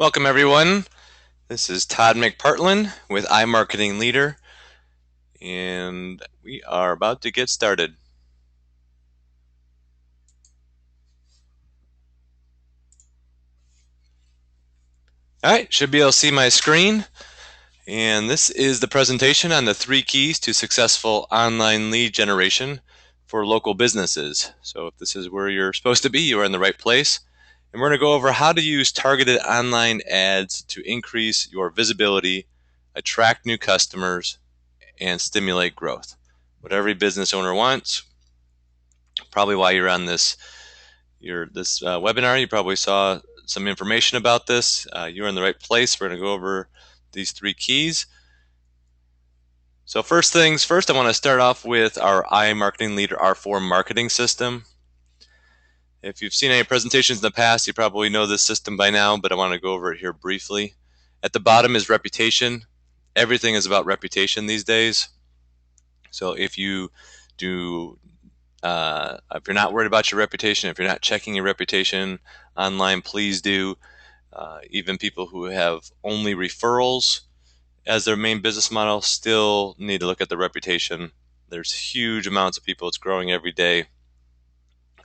Welcome everyone. This is Todd McPartlin with iMarketingLeader, and we are about to get started. All right, should be able to see my screen, and this is the presentation on the 3 keys to successful online lead generation for local businesses. So if this is where you're supposed to be, you are in the right place. And we're going to go over how to use targeted online ads to increase your visibility, attract new customers, and stimulate growth. What every business owner wants. Probably why you're on this webinar. You probably saw some information about this. You're in the right place. We're going to go over these 3 keys. So first things first, I want to start off with our iMarketingLeader R4 marketing system. If you've seen any presentations in the past, you probably know this system by now, but I want to go over it here briefly. At the bottom is reputation. Everything is about reputation these days. So if you do if you're not worried about your reputation, if you're not checking your reputation online, please do. Even people who have only referrals as their main business model still need to look at the reputation. There's huge amounts of people. It's growing every day.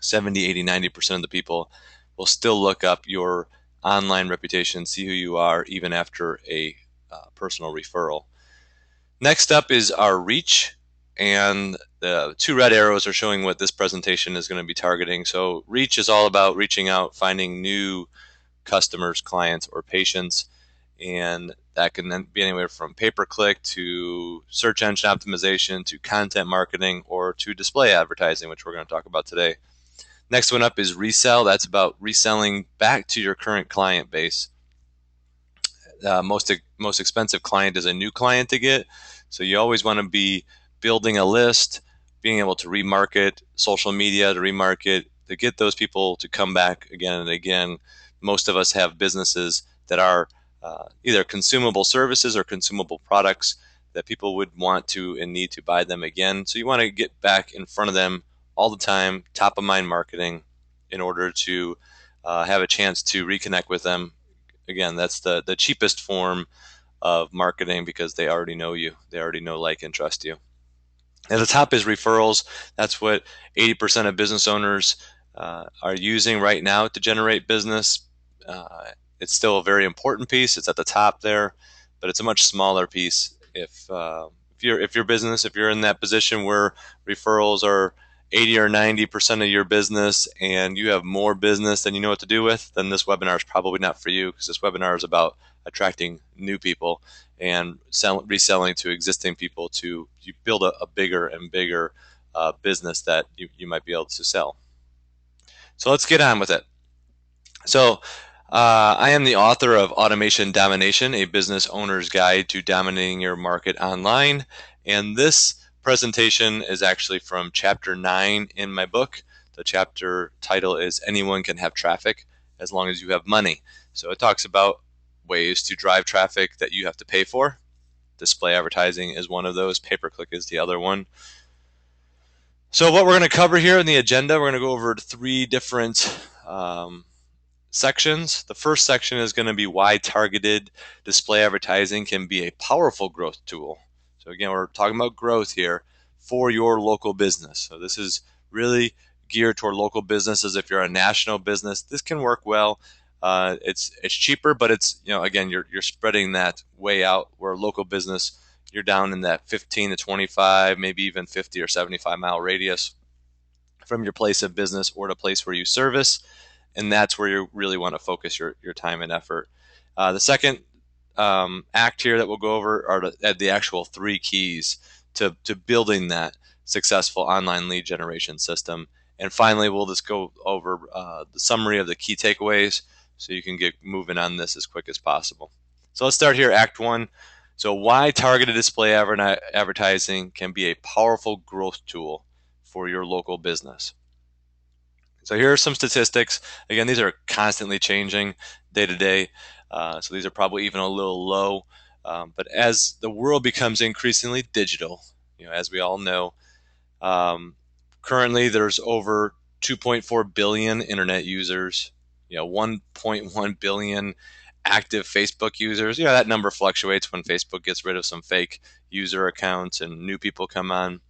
70, 80, 90% of the people will still look up your online reputation, see who you are, even after a personal referral. Next up is our reach. And the 2 red arrows are showing what this presentation is going to be targeting. So reach is all about reaching out, finding new customers, clients, or patients. And that can then be anywhere from pay-per-click to search engine optimization to content marketing or to display advertising, which we're going to talk about today. Next one up is resell. That's about reselling back to your current client base. Most expensive client is a new client to get. So you always want to be building a list, being able to remarket, social media to remarket, to get those people to come back again and again. Most of us have businesses that are either consumable services or consumable products that people would want to and need to buy them again. So you want to get back in front of them all the time, top of mind marketing, in order to have a chance to reconnect with them. Again, that's the cheapest form of marketing because they already know you. They already know, like, and trust you. At the top is referrals. That's what 80% of business owners are using right now to generate business. It's still a very important piece. It's at the top there, but it's a much smaller piece. If your business, if you're in that position where referrals are 80 or 90% of your business and you have more business than you know what to do with, then this webinar is probably not for you, because this webinar is about attracting new people and reselling to existing people to you build a bigger and bigger business that you might be able to sell. So let's get on with it. So I am the author of Automation Domination, a business owner's guide to dominating your market online. And this presentation is actually from chapter 9 in my book. The chapter title is Anyone Can Have Traffic as Long as You Have Money. So it talks about ways to drive traffic that you have to pay for. Display advertising is one of those. Pay-per-click is the other one. So what we're going to cover here in the agenda, we're going to go over 3 different sections. The first section is going to be why targeted display advertising can be a powerful growth tool. So again, we're talking about growth here for your local business. So this is really geared toward local businesses. If you're a national business, this can work well. It's cheaper, but it's, again, you're spreading that way out, where local business, you're down in that 15 to 25, maybe even 50 or 75 mile radius from your place of business or the place where you service. And that's where you really want to focus your time and effort. The second act here that we'll go over are the actual 3 keys to building that successful online lead generation system. And finally, we'll just go over the summary of the key takeaways so you can get moving on this as quick as possible. So let's start here, Act 1. So why targeted display advertising can be a powerful growth tool for your local business. So here are some statistics. Again, these are constantly changing day to day. So these are probably even a little low. But as the world becomes increasingly digital, as we all know, currently there's over 2.4 billion internet users, 1.1 billion active Facebook users. That number fluctuates when Facebook gets rid of some fake user accounts and new people come on.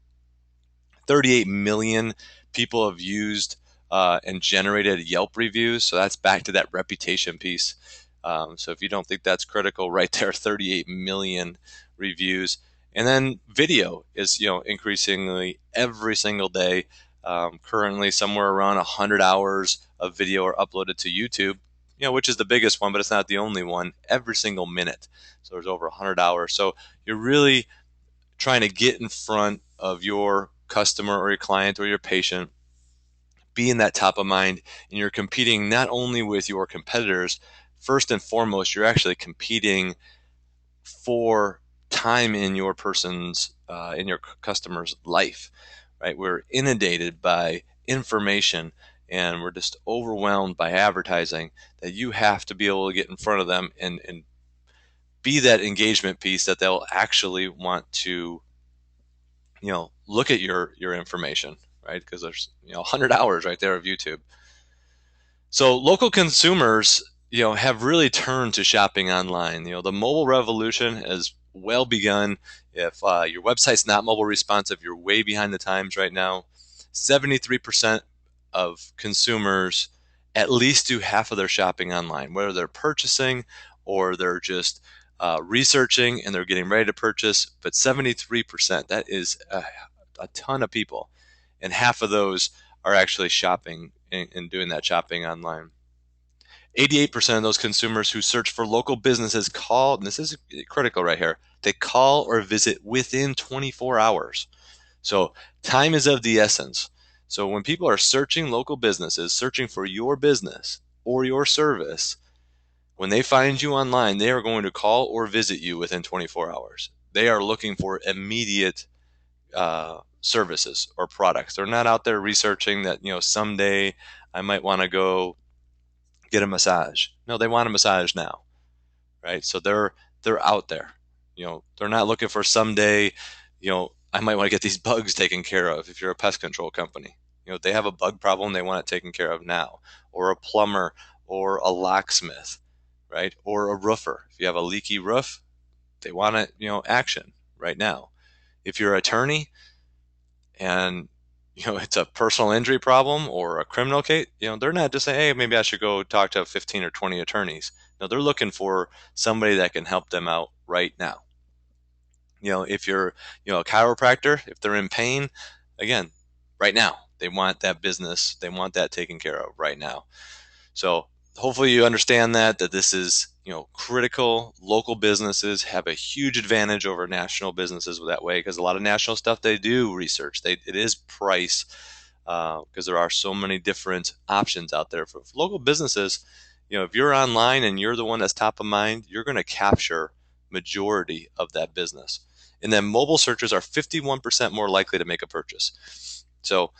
38 million people have used and generated Yelp reviews. So that's back to that reputation piece. So if you don't think that's critical, right there, 38 million reviews. And then video is, increasingly every single day. Currently, somewhere around 100 hours of video are uploaded to YouTube, which is the biggest one, but it's not the only one. Every single minute, so there's over 100 hours. So you're really trying to get in front of your customer or your client or your patient, being that top of mind, and you're competing not only with your competitors. First and foremost, you're actually competing for time in your person's in your customer's life, right? We're inundated by information and we're just overwhelmed by advertising, that you have to be able to get in front of them and be that engagement piece that they'll actually want to look at your information, right? Because there's 100 hours right there of YouTube. So local consumers, have really turned to shopping online. The mobile revolution has well begun. If your website's not mobile responsive, you're way behind the times right now. 73% of consumers at least do half of their shopping online, whether they're purchasing or they're just researching and they're getting ready to purchase. But 73%, that is a ton of people. And half of those are actually shopping and doing that shopping online. 88% of those consumers who search for local businesses call, and this is critical right here, they call or visit within 24 hours. So time is of the essence. So when people are searching local businesses, searching for your business or your service, when they find you online, they are going to call or visit you within 24 hours. They are looking for immediate services or products. They're not out there researching that, someday I might want to go get a massage. No, they want a massage now, right? So they're out there. They're not looking for someday, I might want to get these bugs taken care of. If you're a pest control company, they have a bug problem, they want it taken care of now. Or a plumber or a locksmith, right? Or a roofer. If you have a leaky roof, they want it, action right now. If you're an attorney and it's a personal injury problem or a criminal case, they're not just saying, hey, maybe I should go talk to 15 or 20 attorneys. No, they're looking for somebody that can help them out right now. If you're, a chiropractor, if they're in pain, again, right now, they want that business, they want that taken care of right now. So hopefully you understand that this is, critical. Local businesses have a huge advantage over national businesses that way, because a lot of national stuff, they do research. It is price, because there are so many different options out there. For local businesses, if you're online and you're the one that's top of mind, you're going to capture majority of that business. And then mobile searchers are 51% more likely to make a purchase. So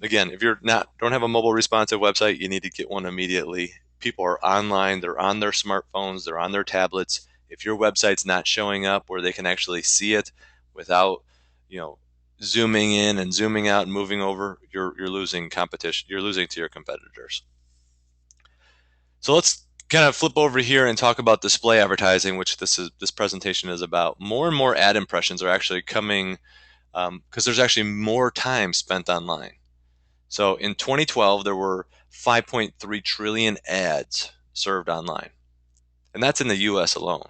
again, if you're don't have a mobile responsive website, you need to get one immediately. People are online, they're on their smartphones, they're on their tablets. If your website's not showing up where they can actually see it without, zooming in and zooming out and moving over, you're losing competition. You're losing to your competitors. So let's kind of flip over here and talk about display advertising, which this presentation is about. More and more ad impressions are actually coming because there's actually more time spent online. So in 2012, there were 5.3 trillion ads served online. And that's in the US alone.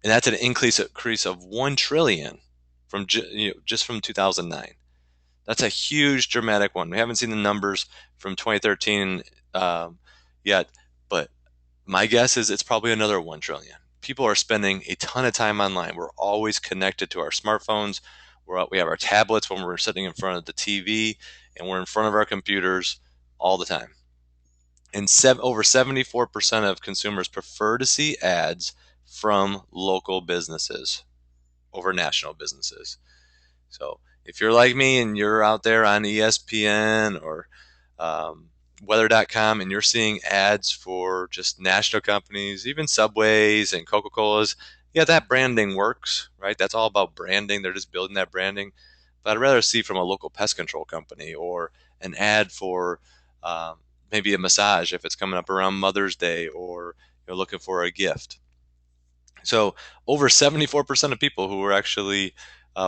And that's an increase of 1 trillion from just from 2009. That's a huge dramatic one. We haven't seen the numbers from 2013 yet, but my guess is it's probably another 1 trillion. People are spending a ton of time online. We're always connected to our smartphones. We have our tablets when we're sitting in front of the TV, and we're in front of our computers all the time. And over 74% of consumers prefer to see ads from local businesses over national businesses. So if you're like me and you're out there on ESPN or weather.com and you're seeing ads for just national companies, even Subways and Coca-Colas, yeah, that branding works, right? That's all about branding. They're just building that branding. But I'd rather see from a local pest control company or an ad for maybe a massage if it's coming up around Mother's Day, or you're looking for a gift. So over 74% of people who were actually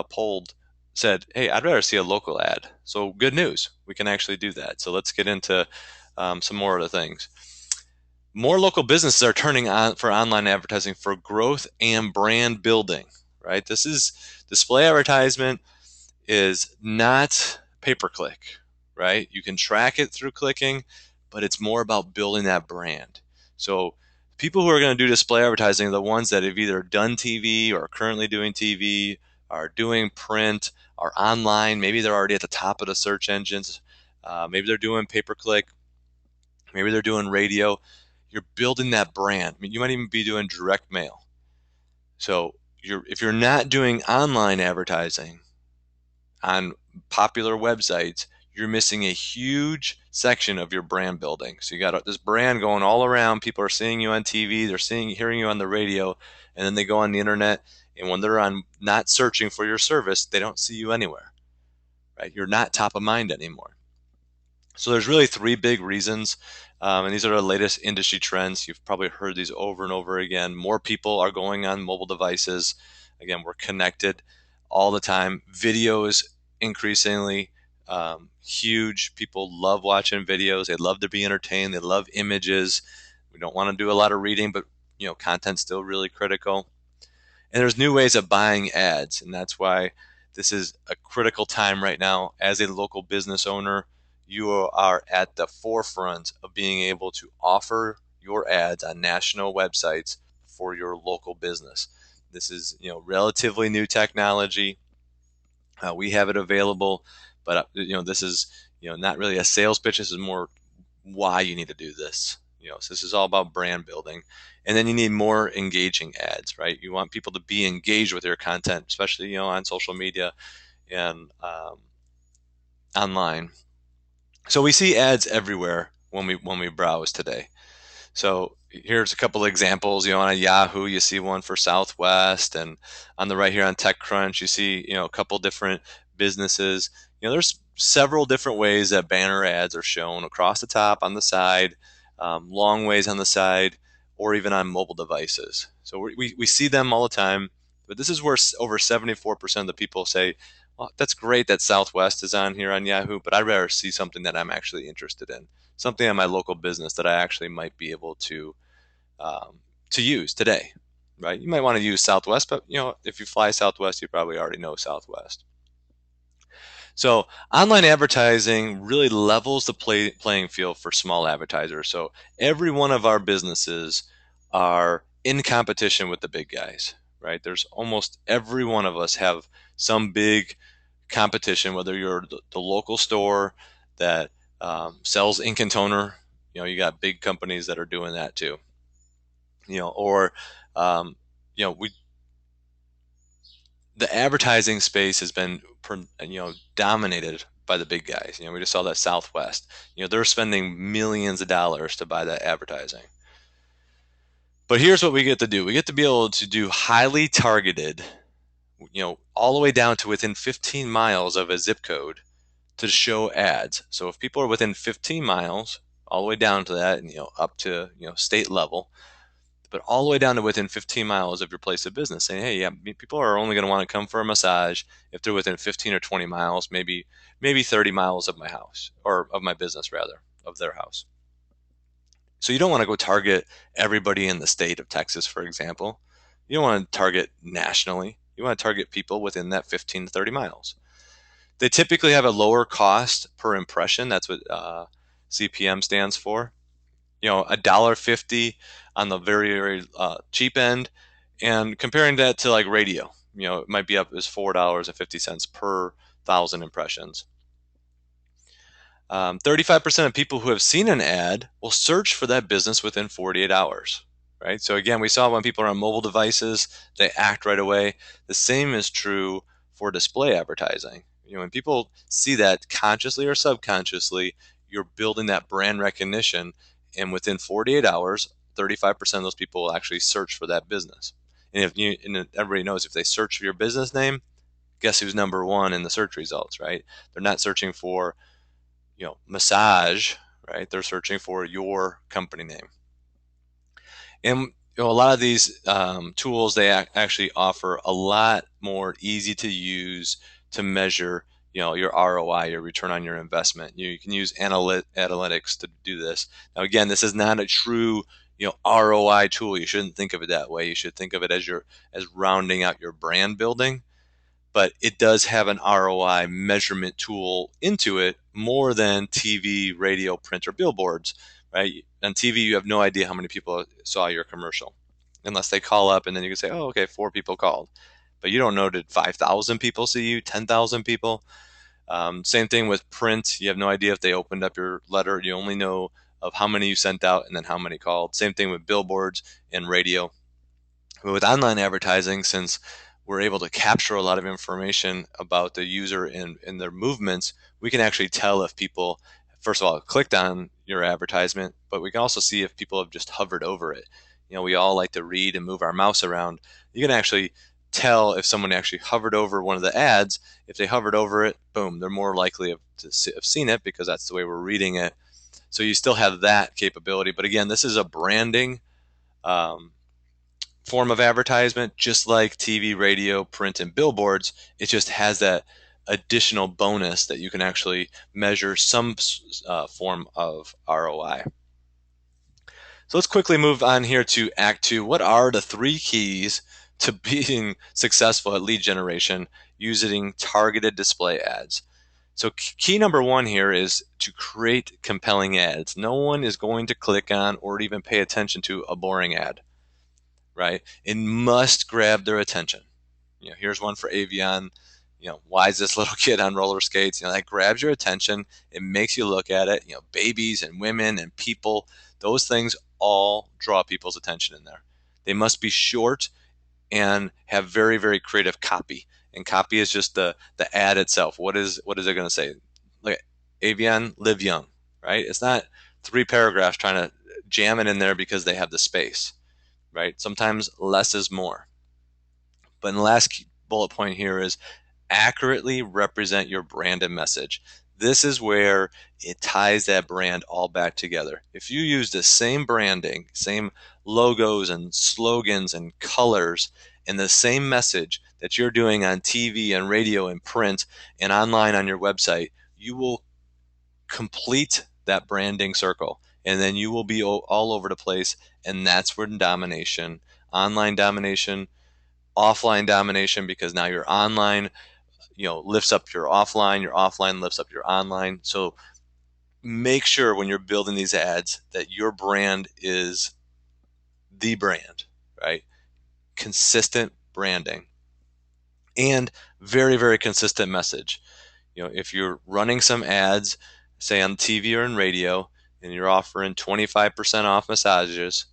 polled said, hey, I'd rather see a local ad. So good news, we can actually do that. So let's get into some more of the things. More local businesses are turning on for online advertising for growth and brand building, right? This is display advertisement is not pay per click, right? You can track it through clicking, but it's more about building that brand. So people who are going to do display advertising are the ones that have either done TV or are currently doing TV, are doing print, are online. Maybe they're already at the top of the search engines. Maybe they're doing pay per click. Maybe they're doing radio. You're building that brand. I mean, you might even be doing direct mail. So if you're not doing online advertising on popular websites, you're missing a huge section of your brand building. So you got this brand going all around. People are seeing you on TV, they're hearing you on the radio, and then they go on the internet. And when they're on not searching for your service, they don't see you anywhere, right? You're not top of mind anymore. So there's really three big reasons, and these are the latest industry trends. You've probably heard these over and over again. More people are going on mobile devices. Again, we're connected all the time. Video is increasingly huge. People love watching videos. They love to be entertained. They love images. We don't want to do a lot of reading, but content's still really critical. And there's new ways of buying ads, and that's why this is a critical time right now. As a local business owner, you are at the forefront of being able to offer your ads on national websites for your local business. This is relatively new technology. We have it available, but this is not really a sales pitch. This is more why you need to do this. So this is all about brand building. And then you need more engaging ads, right? You want people to be engaged with your content, especially on social media and online. So we see ads everywhere when we browse today. So here's a couple of examples. On Yahoo, you see one for Southwest, and on the right here on TechCrunch, you see a couple different businesses. There's several different ways that banner ads are shown across the top, on the side, long ways on the side, or even on mobile devices. So we see them all the time. But this is where over 74% of the people say, well, that's great that Southwest is on here on Yahoo, but I'd rather see something that I'm actually interested in, something on my local business that I actually might be able to use today, right? You might want to use Southwest, but if you fly Southwest, you probably already know Southwest. So online advertising really levels the playing field for small advertisers. So every one of our businesses are in competition with the big guys, right? There's almost every one of us have some big competition, whether you're the local store that sells ink and toner. You got big companies that are doing that too. Or we the advertising space has been dominated by the big guys. We just saw that Southwest. They're spending millions of dollars to buy that advertising. But here's what we get to do. We get to be able to do highly targeted, all the way down to within 15 miles of a zip code to show ads. So if people are within 15 miles, all the way down to that, and up to state level, but all the way down to within 15 miles of your place of business, saying, hey, yeah, people are only going to want to come for a massage if they're within 15 or 20 miles, maybe 30 miles of my house, or of my business rather, of their house. So you don't want to go target everybody in the state of Texas, for example. You don't want to target nationally. You want to target people within that 15 to 30 miles. They typically have a lower cost per impression. That's what CPM stands for. $1.50 on the very, very cheap end, and comparing that to like radio, it might be up as $4.50 per 1,000 impressions. 35% of people who have seen an ad will search for that business within 48 hours, right? So again, we saw when people are on mobile devices, they act right away. The same is true for display advertising. When people see that consciously or subconsciously, you're building that brand recognition, and within 48 hours, 35% of those people will actually search for that business. And everybody knows, if they search for your business name, guess who's number one in the search results, right? They're not searching for massage, right? They're searching for your company name. And a lot of these tools, they actually offer a lot more easy to use to measure, your ROI, your return on your investment. You can use analytics to do this. Now, again, this is not a true, ROI tool. You shouldn't think of it that way. You should think of it as rounding out your brand building, but it does have an ROI measurement tool into it more than TV, radio, print, or billboards, right? On TV, you have no idea how many people saw your commercial unless they call up and then you can say, oh, okay, 4 people called. But you don't know, did 5,000 people see you, 10,000 people? Same thing with print. You have no idea if they opened up your letter. You only know of how many you sent out and then how many called. Same thing with billboards and radio. But with online advertising, since we're able to capture a lot of information about the user and their movements, we can actually tell if people, first of all, clicked on your advertisement, but we can also see if people have just hovered over it. We all like to read and move our mouse around. You can actually tell if someone actually hovered over one of the ads. If they hovered over it, boom, they're more likely to have seen it because that's the way we're reading it. So you still have that capability. But again, this is a branding um, form of advertisement, just like TV, radio, print, and billboards. It just has that additional bonus that you can actually measure some form of ROI. So let's quickly move on here to Act 2. What are the 3 keys to being successful at lead generation using targeted display ads? So key number 1 here is to create compelling ads. No one is going to click on or even pay attention to a boring ad, right? It must grab their attention. Here's one for Avion. Why is this little kid on roller skates? That grabs your attention. It makes you look at it. Babies and women and people, those things all draw people's attention in there. They must be short and have very, very creative copy. And copy is just the ad itself. What is it going to say? Like Avion, live young, right? It's not 3 paragraphs trying to jam it in there because they have the space, right? Sometimes less is more. But in the last bullet point here is accurately represent your brand and message. This is where it ties that brand all back together. If you use the same branding, same logos and slogans and colors, and the same message that you're doing on TV and radio and print and online on your website, you will complete that branding circle. And then you will be all over the place. And that's where domination, online domination, offline domination, because now your online lifts up your offline lifts up your online. So make sure when you're building these ads that your brand is the brand, right? Consistent branding and very, very consistent message. If you're running some ads, say on TV or in radio, and you're offering 25% off massages,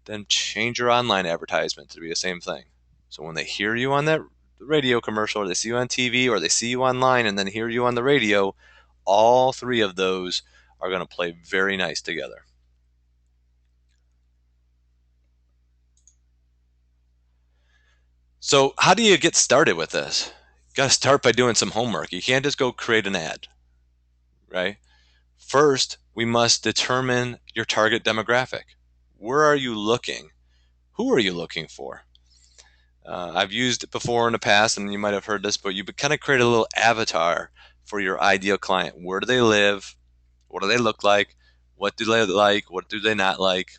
then change your online advertisement to be the same thing. So when they hear you on that radio commercial, or they see you on TV, or they see you online and then hear you on the radio, all 3 of those are going to play very nice together. So how do you get started with this? You got to start by doing some homework. You can't just go create an ad, right? First, we must determine your target demographic. Where are you looking? Who are you looking for? I've used it before in the past, and you might have heard this, but you kind of create a little avatar for your ideal client. Where do they live? What do they look like? What do they like? What do they not like?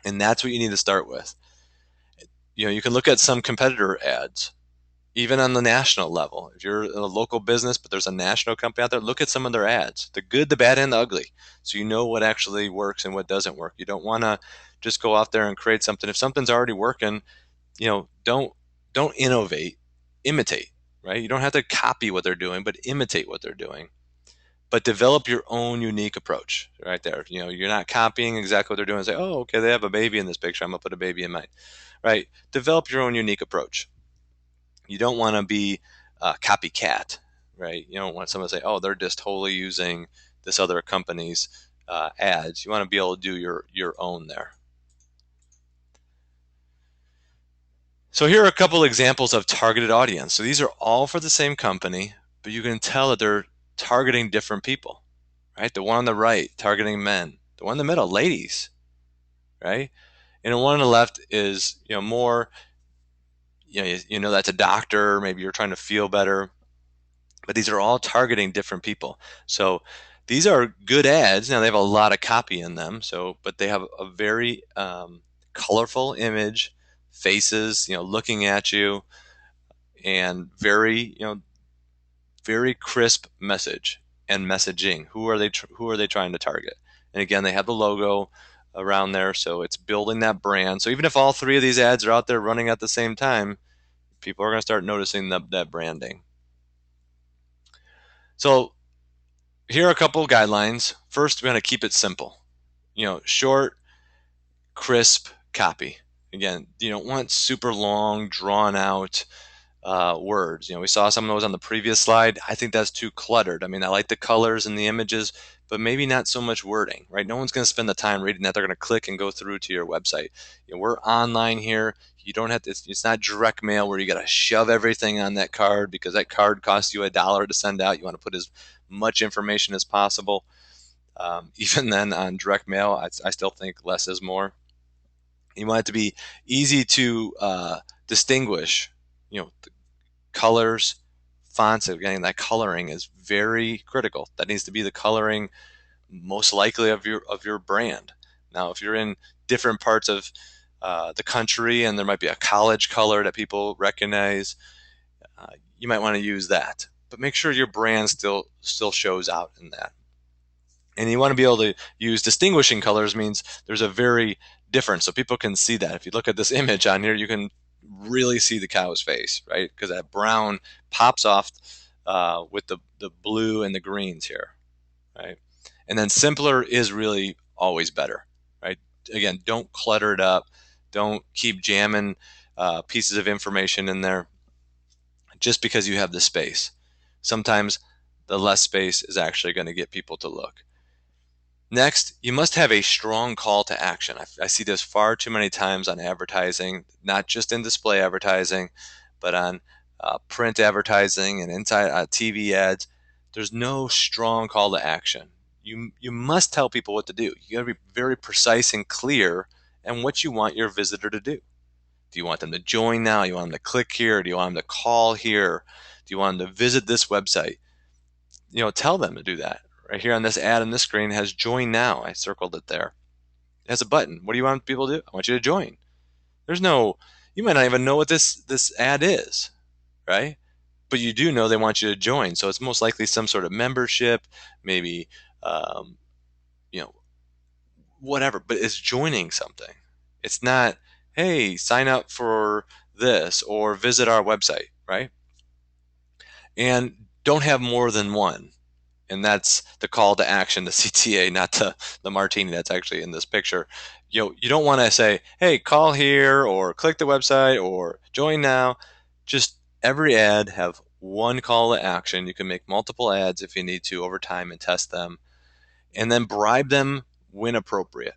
And that's what you need to start with. You can look at some competitor ads, even on the national level. If you're a local business, but there's a national company out there, look at some of their ads, the good, the bad, and the ugly. So you know what actually works and what doesn't work. You don't want to just go out there and create something. If something's already working, don't innovate, imitate, right? You don't have to copy what they're doing, but imitate what they're doing. But develop your own unique approach right there. You're not copying exactly what they're doing and say, oh, okay, they have a baby in this picture, I'm gonna put a baby in mine, right? Develop your own unique approach. You don't want to be a copycat, right? You don't want someone to say, oh, they're just totally using this other company's ads. You want to be able to do your own there. So here are a couple examples of targeted audience. So these are all for the same company, but you can tell that they're targeting different people, right? The one on the right, targeting men. The one in the middle, ladies, right? And the one on the left is, more, that's a doctor, maybe you're trying to feel better, but these are all targeting different people. So these are good ads. Now they have a lot of copy in them, but they have a very colorful image, faces, looking at you, and very crisp message and messaging. Who are they trying to target? And again, they have the logo around there, so it's building that brand. So even if all three of these ads are out there running at the same time, people are going to start noticing that branding. So here are a couple of guidelines. First, we're going to keep it simple. Short, crisp copy. Again, you don't want super long, drawn out words. We saw some of those on the previous slide. I think that's too cluttered. I mean, I like the colors and the images, but maybe not so much wording, right? No one's going to spend the time reading that. They're going to click and go through to your website. We're online here. You don't have to, it's not direct mail where you got to shove everything on that card because that card costs you $1 to send out. You want to put as much information as possible. Even then on direct mail, I still think less is more. You want it to be easy to distinguish, the colors, fonts. Again, that coloring is very critical. That needs to be the coloring most likely of your brand. Now, if you're in different parts of the country and there might be a college color that people recognize, you might want to use that. But make sure your brand still shows out in that. And you want to be able to use distinguishing colors means there's a very difference, so people can see that. If you look at this image on here, you can really see the cow's face, right? Because that brown pops off with the blue and the greens here, right? And then simpler is really always better, right? Again, don't clutter it up. Don't keep jamming pieces of information in there just because you have the space. Sometimes the less space is actually going to get people to look. Next, you must have a strong call to action. I see this far too many times on advertising, not just in display advertising, but on print advertising and inside TV ads. There's no strong call to action. You must tell people what to do. You got to be very precise and clear and what you want your visitor to do. Do you want them to join now? You want them to click here? Do you want them to call here? Do you want them to visit this website? Tell them to do that. Right here on this ad on this screen has join now. I circled it there. It has a button. What do you want people to do? I want you to join. You might not even know what this ad is, right? But you do know they want you to join. So it's most likely some sort of membership, maybe, um, whatever, but it's joining something. It's not, hey, sign up for this or visit our website, right? And don't have more than one. And that's the call to action, the CTA, not the martini that's actually in this picture. You don't want to say, hey, call here or click the website or join now. Just every ad have one call to action. You can make multiple ads if you need to over time and test them, and then bribe them when appropriate.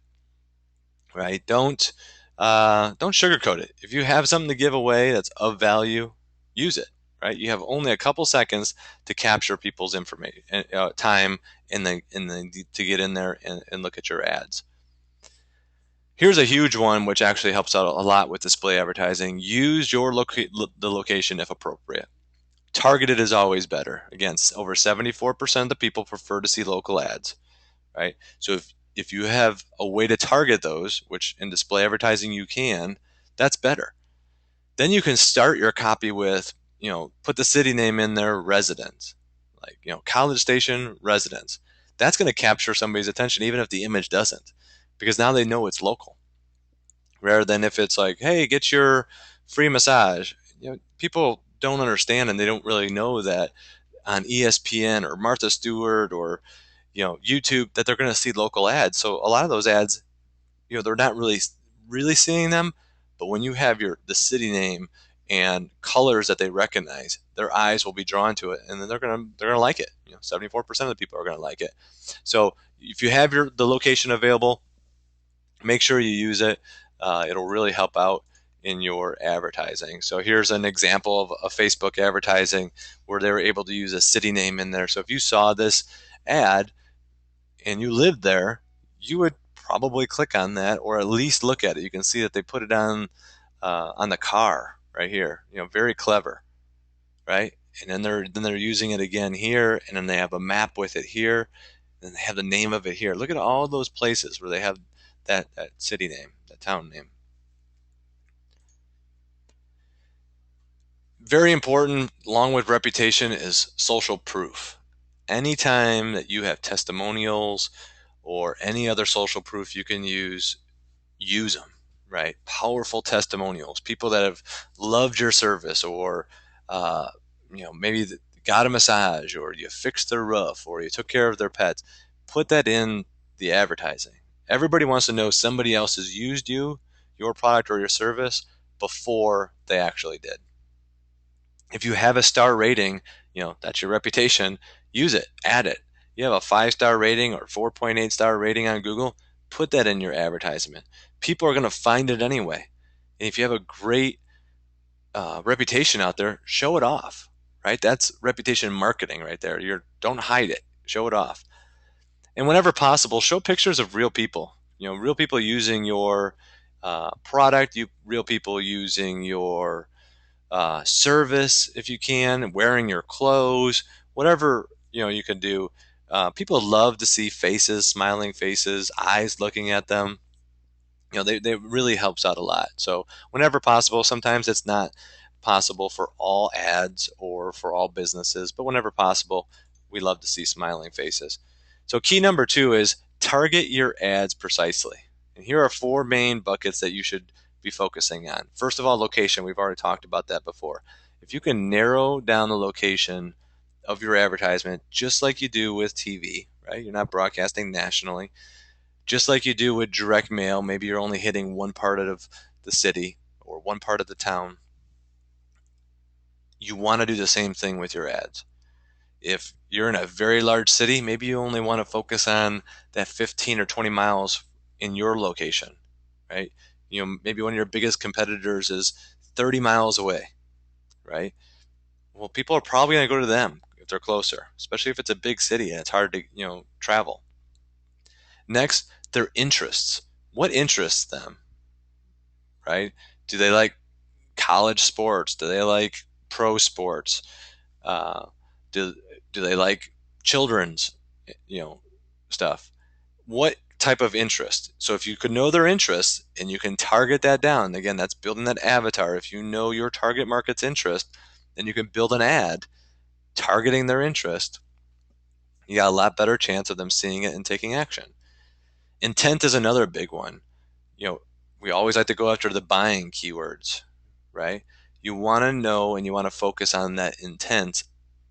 Right? Don't sugarcoat it. If you have something to give away that's of value, use it. Right? You have only a couple seconds to capture people's information, time, and then to get in there and look at your ads. Here's a huge one, which actually helps out a lot with display advertising. Use the location if appropriate. Targeted is always better. Again, over 74% of the people prefer to see local ads. Right? So if you have a way to target those, which in display advertising you can, that's better. Then you can start your copy with, put the city name in there, residence, like, College Station, residence. That's going to capture somebody's attention even if the image doesn't, because now they know it's local. Rather than if it's like, hey, get your free massage. People don't understand and they don't really know that on ESPN or Martha Stewart or YouTube that they're going to see local ads. So a lot of those ads, they're not really seeing them, but when you have the city name and colors that they recognize, their eyes will be drawn to it, and then they're gonna like it. 74% of the people are gonna like it. So if you have the location available, make sure you use it. It'll really help out in your advertising. So here's an example of a Facebook advertising where they were able to use a city name in there. So if you saw this ad and you lived there, you would probably click on that or at least look at it. You can see that they put it on the car right here. Very clever, right? And then they're using it again here, and then they have a map with it here, and they have the name of it here. Look at all those places where they have that city name, that town name. Very important, along with reputation, is social proof. Anytime that you have testimonials or any other social proof you can use them, right? Powerful testimonials, people that have loved your service, or maybe got a massage, or you fixed their roof, or you took care of their pets. Put that in the advertising. Everybody wants to know somebody else has used your product or your service before they actually did. If you have a star rating, that's your reputation. Use it, add it. You have a 5-star rating or 4.8-star rating on Google, put that in your advertisement. People are going to find it anyway. And if you have a great reputation out there, show it off, right? That's reputation marketing right there. Don't hide it, show it off. And whenever possible, show pictures of real people. Real people using your product, real people using your service, if you can, wearing your clothes, whatever you can do. People love to see faces, smiling faces, eyes looking at them. They really helps out a lot. So whenever possible, sometimes it's not possible for all ads or for all businesses, but whenever possible, we love to see smiling faces. So key number 2 is target your ads precisely. And here are 4 main buckets that you should be focusing on. First of all, location. We've already talked about that before. If you can narrow down the location of your advertisement, just like you do with TV, right? You're not broadcasting nationally. Just like you do with direct mail, maybe you're only hitting one part of the city or one part of the town. You want to do the same thing with your ads. If you're in a very large city, maybe you only want to focus on that 15 or 20 miles in your location, right? Maybe one of your biggest competitors is 30 miles away, right? Well, people are probably going to go to them if they're closer, especially if it's a big city and it's hard to, travel. Next, their interests. What interests them, right? Do they like college sports? Do they like pro sports? Uh, do do they like children's, stuff? What type of interest? So if you could know their interests and you can target that down, again, that's building that avatar. If you know your target market's interest, then you can build an ad targeting their interest. You got a lot better chance of them seeing it and taking action. Intent is another big one. We always like to go after the buying keywords, right? You want to know and you want to focus on that intent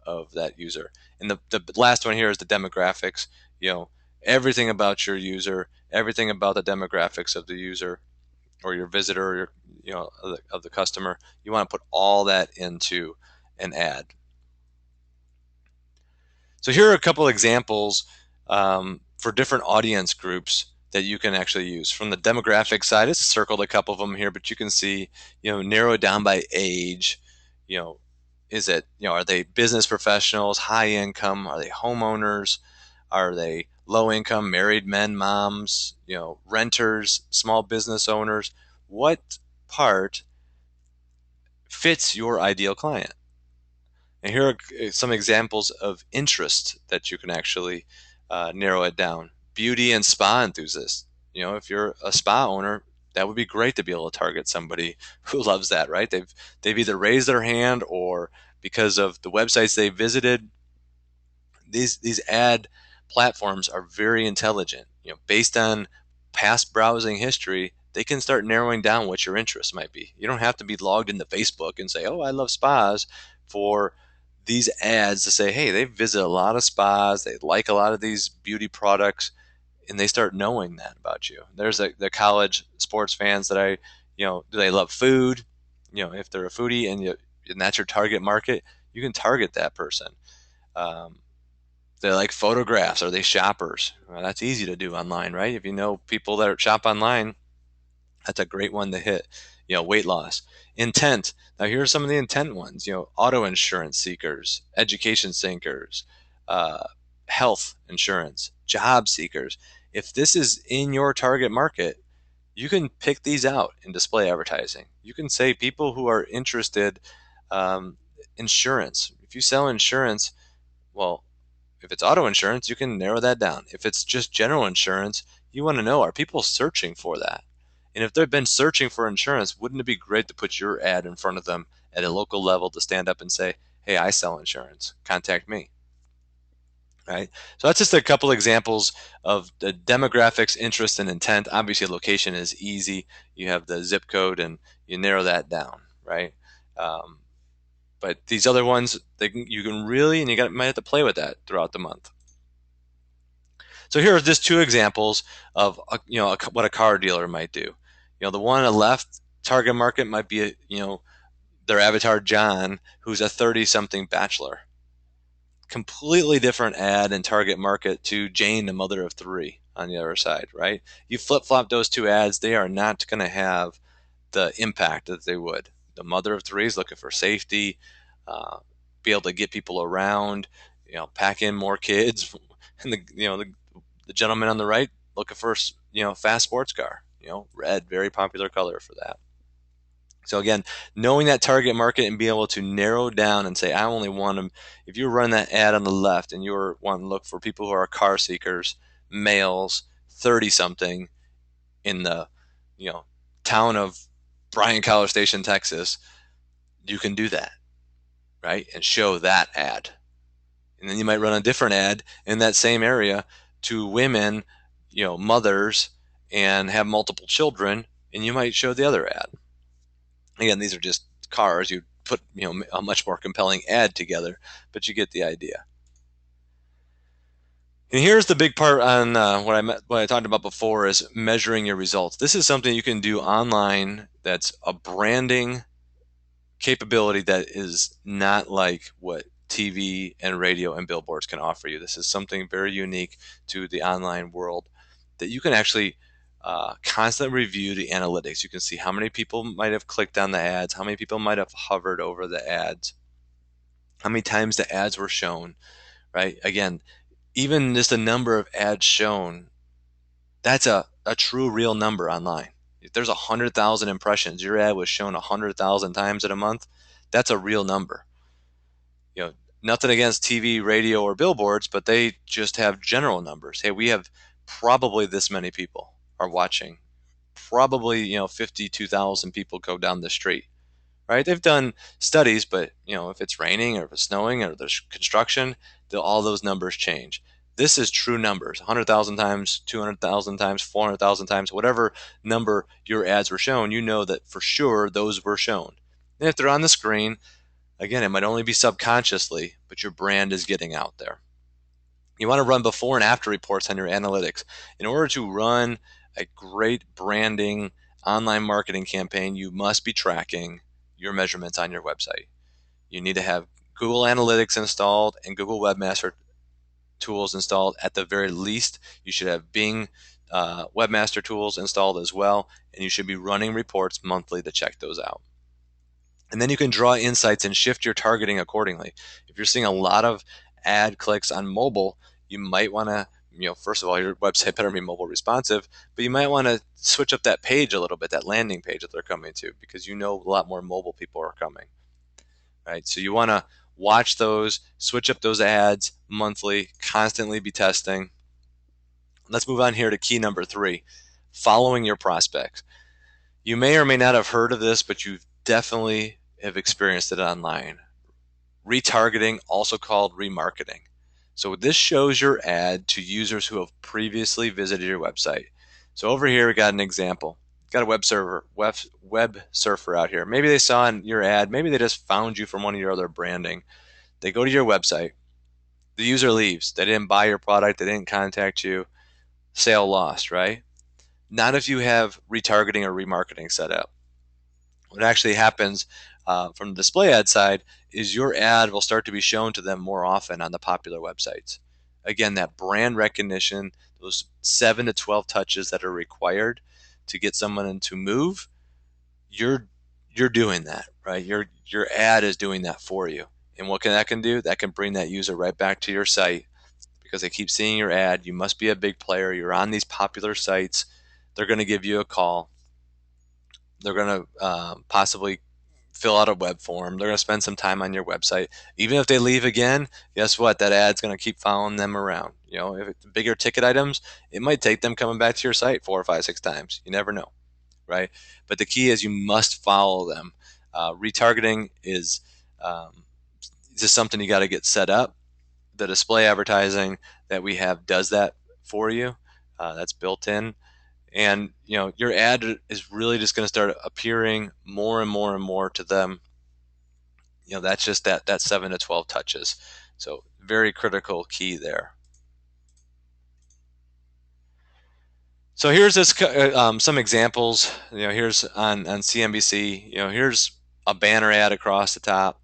of that user. And the last one here is the demographics. Everything about your user, everything about the demographics of the user or your visitor, or of the customer. You want to put all that into an ad. So here are a couple examples for different audience groups that you can actually use. From the demographic side, it's circled a couple of them here, but you can see, narrow it down by age. Is it, are they business professionals, high income? Are they homeowners? Are they low income, married men, moms, renters, small business owners? What part fits your ideal client? And here are some examples of interest that you can actually narrow it down. Beauty and spa enthusiasts. If you're a spa owner, that would be great to be able to target somebody who loves that, right? They've either raised their hand or because of the websites they visited. These ad platforms are very intelligent. Based on past browsing history, they can start narrowing down what your interests might be. You don't have to be logged into Facebook and say, "Oh, I love spas," for these ads to say, "Hey, they visit a lot of spas. They like a lot of these beauty products," and they start knowing that about you. There's the college sports fans that do they love food? If they're a foodie and that's your target market, you can target that person. Um, they like photographs. Are they shoppers? Well, that's easy to do online, right? If you know people that shop online, that's a great one to hit. Weight loss. Intent. Now, here are some of the intent ones. Auto insurance seekers, education seekers, health insurance, job seekers. If this is in your target market, you can pick these out in display advertising. You can say people who are interested, um, insurance. If you sell insurance, well, if it's auto insurance, you can narrow that down. If it's just general insurance, you want to know, are people searching for that? And if they've been searching for insurance, wouldn't it be great to put your ad in front of them at a local level to stand up and say, hey, I sell insurance, contact me, right? So that's just a couple examples of the demographics, interest, and intent. Obviously, location is easy. You have the zip code and you narrow that down, right? Um, but these other ones, you can really, and might have to play with that throughout the month. So here are just two examples of what a car dealer might do. The one on the left target market might be their avatar John, who's a 30-something bachelor. Completely different ad and target market to Jane, the mother of three, on the other side, right? You flip flop those two ads, they are not going to have the impact that they would. The mother of three is looking for safety, uh, be able to get people around, pack in more kids, and the gentleman on the right looking for fast sports car, red, very popular color for that. So again, knowing that target market and being able to narrow down and say, I only want them. If you run that ad on the left and you're wanting to look for people who are car seekers, males, 30 something in the town of Bryan College Station, Texas, you can do that, right? And show that ad. And then you might run a different ad in that same area to women, mothers, and have multiple children, and you might show the other ad. Again, these are just cars. You put a much more compelling ad together, but you get the idea. And here's the big part on what I talked about before is measuring your results. This is something you can do online. That's a branding capability that is not like what TV and radio and billboards can offer you. This is something very unique to the online world that you can actually constantly review the analytics. You can see how many people might have clicked on the ads, how many people might have hovered over the ads, how many times the ads were shown, right? Again, even just the number of ads shown, that's a true real number online. If there's 100,000 impressions, your ad was shown 100,000 times in a month, that's a real number. Nothing against TV, radio, or billboards, but they just have general numbers. Hey, we have probably this many people are watching. Probably, 52,000 people go down the street, right? They've done studies, but, if it's raining or if it's snowing or there's construction, all those numbers change. This is true numbers, 100,000 times, 200,000 times, 400,000 times, whatever number your ads were shown, you know that for sure those were shown. And if they're on the screen, again, it might only be subconsciously, but your brand is getting out there. You want to run before and after reports on your analytics. In order to run a great branding online marketing campaign, you must be tracking your measurements on your website. You need to have Google Analytics installed and Google Webmaster Tools installed at the very least. You should have Bing Webmaster Tools installed as well, and you should be running reports monthly to check those out. And then you can draw insights and shift your targeting accordingly. If you're seeing a lot of ad clicks on mobile, you might want to, first of all, your website better be mobile responsive, but you might want to switch up that page a little bit, that landing page that they're coming to, because a lot more mobile people are coming, right? So you want to watch those, switch up those ads monthly, constantly be testing. Let's move on here to key number 3, following your prospects. You may or may not have heard of this, but you definitely have experienced it online. Retargeting, also called remarketing. So this shows your ad to users who have previously visited your website. So over here we got an example. Got a web surfer out here. Maybe they saw in your ad, maybe they just found you from one of your other branding. They go to your website. The user leaves. They didn't buy your product. They didn't contact you. Sale lost, right? Not if you have retargeting or remarketing set up. What actually happens from the display ad side is your ad will start to be shown to them more often on the popular websites. Again, that brand recognition, those 7 to 12 touches that are required to get someone to move, you're doing that, right? Your ad is doing that for you. And what that can do? That can bring that user right back to your site, because they keep seeing your ad. You must be a big player. You're on these popular sites. They're going to give you a call. They're going to possibly fill out a web form. They're going to spend some time on your website. Even if they leave again, guess what? That ad's going to keep following them around. If it's bigger ticket items, it might take them coming back to your site 4 or 5, 6 times. You never know, right? But the key is you must follow them. Retargeting is just something you got to get set up. The display advertising that we have does that for you. That's built in. And your ad is really just going to start appearing more and more and more to them. That's just that 7 to 12 touches. So very critical key there. So here's some examples. Here's on CNBC. Here's a banner ad across the top.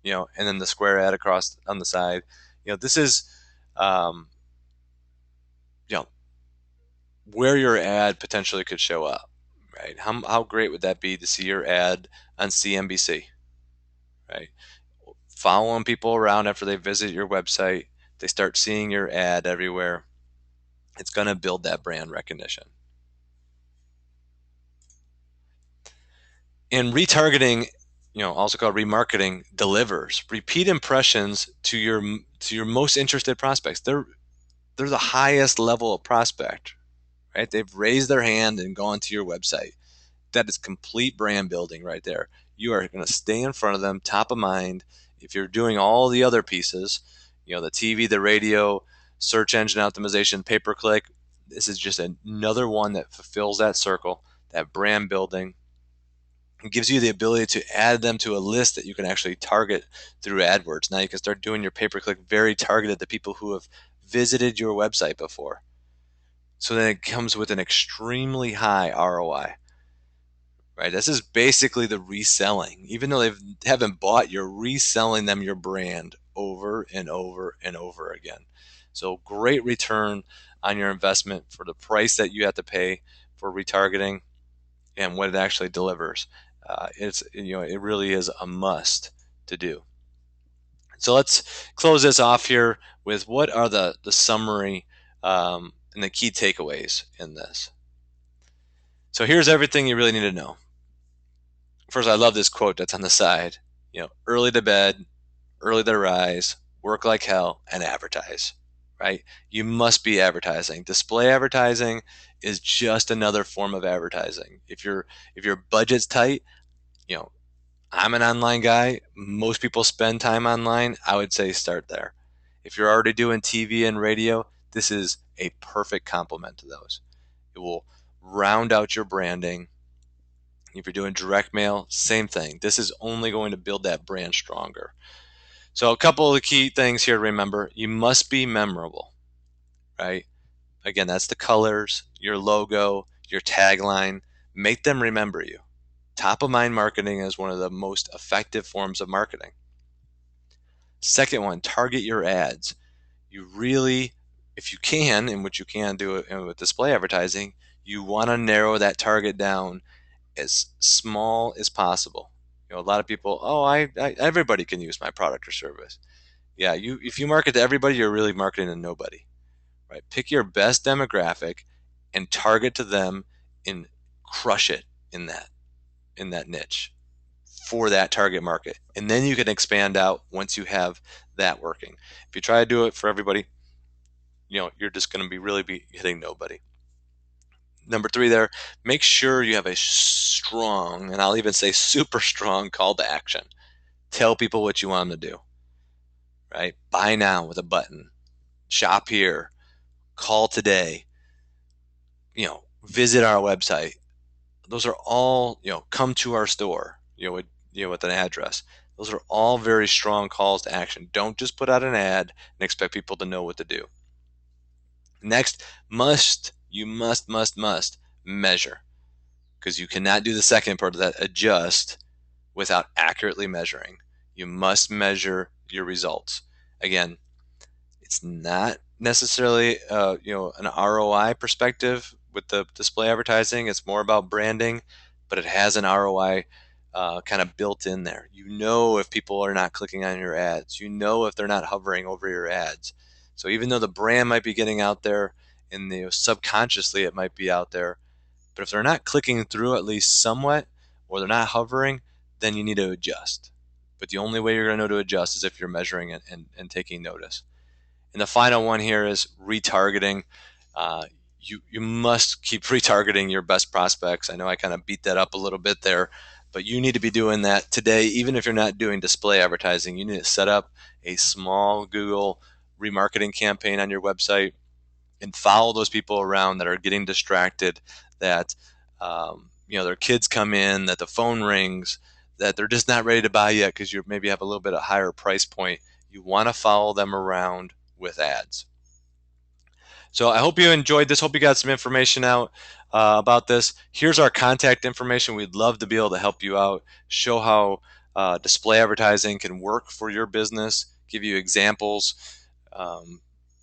And then the square ad across on the side. This is um, where your ad potentially could show up, right? How great would that be to see your ad on CNBC, right? Following people around after they visit your website, they start seeing your ad everywhere. It's going to build that brand recognition. And retargeting, also called remarketing, delivers repeat impressions to your most interested prospects. They're the highest level of prospect, right? They've raised their hand and gone to your website. That is complete brand building right there. You are going to stay in front of them, top of mind. If you're doing all the other pieces, the TV, the radio, search engine optimization, pay-per-click, this is just another one that fulfills that circle, that brand building. It gives you the ability to add them to a list that you can actually target through AdWords. Now you can start doing your pay-per-click very targeted to people who have visited your website before. So then it comes with an extremely high ROI. Right, this is basically the reselling. Even though they haven't bought, you're reselling them your brand over and over and over again. So great return on your investment for the price that you have to pay for retargeting and what it actually delivers. It really is a must to do. So let's close this off here with what are the summary and the key takeaways in this. So here's everything you really need to know. First, I love this quote that's on the side. Early to bed, early to rise, work like hell, and advertise. Right? You must be advertising. Display advertising is just another form of advertising. If your budget's tight, I'm an online guy. Most people spend time online. I would say start there. If you're already doing TV and radio, this is a perfect complement to those. It will round out your branding. If you're doing direct mail, same thing. This is only going to build that brand stronger. So a couple of the key things here to remember: you must be memorable, right? Again, that's the colors, your logo, your tagline. Make them remember you. Top of mind marketing is one of the most effective forms of marketing. Second one, target your ads. You really, if you can, and what you can do with display advertising, you want to narrow that target down as small as possible. A lot of people, everybody can use my product or service. Yeah, if you market to everybody, you're really marketing to nobody, right? Pick your best demographic and target to them and crush it in that niche for that target market. And then you can expand out once you have that working. If you try to do it for everybody, you're just going to be hitting nobody. Number 3 there, make sure you have a strong, and I'll even say super strong, call to action. Tell people what you want them to do, right? Buy now with a button, shop here, call today, visit our website. Those are all, come to our store, with an address. Those are all very strong calls to action. Don't just put out an ad and expect people to know what to do. Next, you must measure, because you cannot do the second part of that, adjust, without accurately measuring. You must measure your results. Again, it's not necessarily an ROI perspective with the display advertising. It's more about branding, but it has an ROI kind of built in there. If people are not clicking on your ads. If they're not hovering over your ads. So even though the brand might be getting out there and subconsciously it might be out there, but if they're not clicking through at least somewhat, or they're not hovering, then you need to adjust. But the only way you're going to know to adjust is if you're measuring it and taking notice. And the final one here is retargeting. Uh, you must keep retargeting your best prospects. I know I kind of beat that up a little bit there, but you need to be doing that today. Even if you're not doing display advertising, you need to set up a small Google remarketing campaign on your website and follow those people around that are getting distracted, that their kids come in, that the phone rings, that they're just not ready to buy yet because you maybe have a little bit of higher price point. You want to follow them around with ads. So I hope you enjoyed this. Hope you got some information out about this. Here's our contact information. We'd love to be able to help you out, show how display advertising can work for your business, give you examples, um,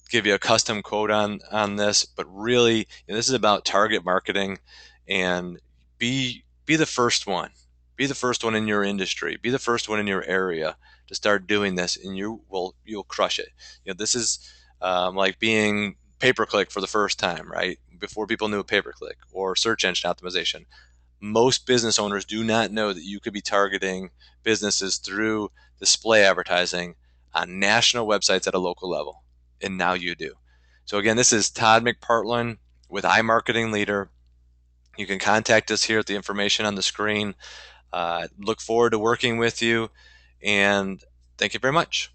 give you a custom quote on this. But really, this is about target marketing, and be the first one. Be the first one in your industry. Be the first one in your area to start doing this, and you'll crush it. This is like being pay-per-click for the first time, right? Before people knew pay-per-click or search engine optimization. Most business owners do not know that you could be targeting businesses through display advertising on national websites at a local level. And now you do. So again, this is Todd McPartland with iMarketingLeader. You can contact us here at the information on the screen. Look forward to working with you, and thank you very much.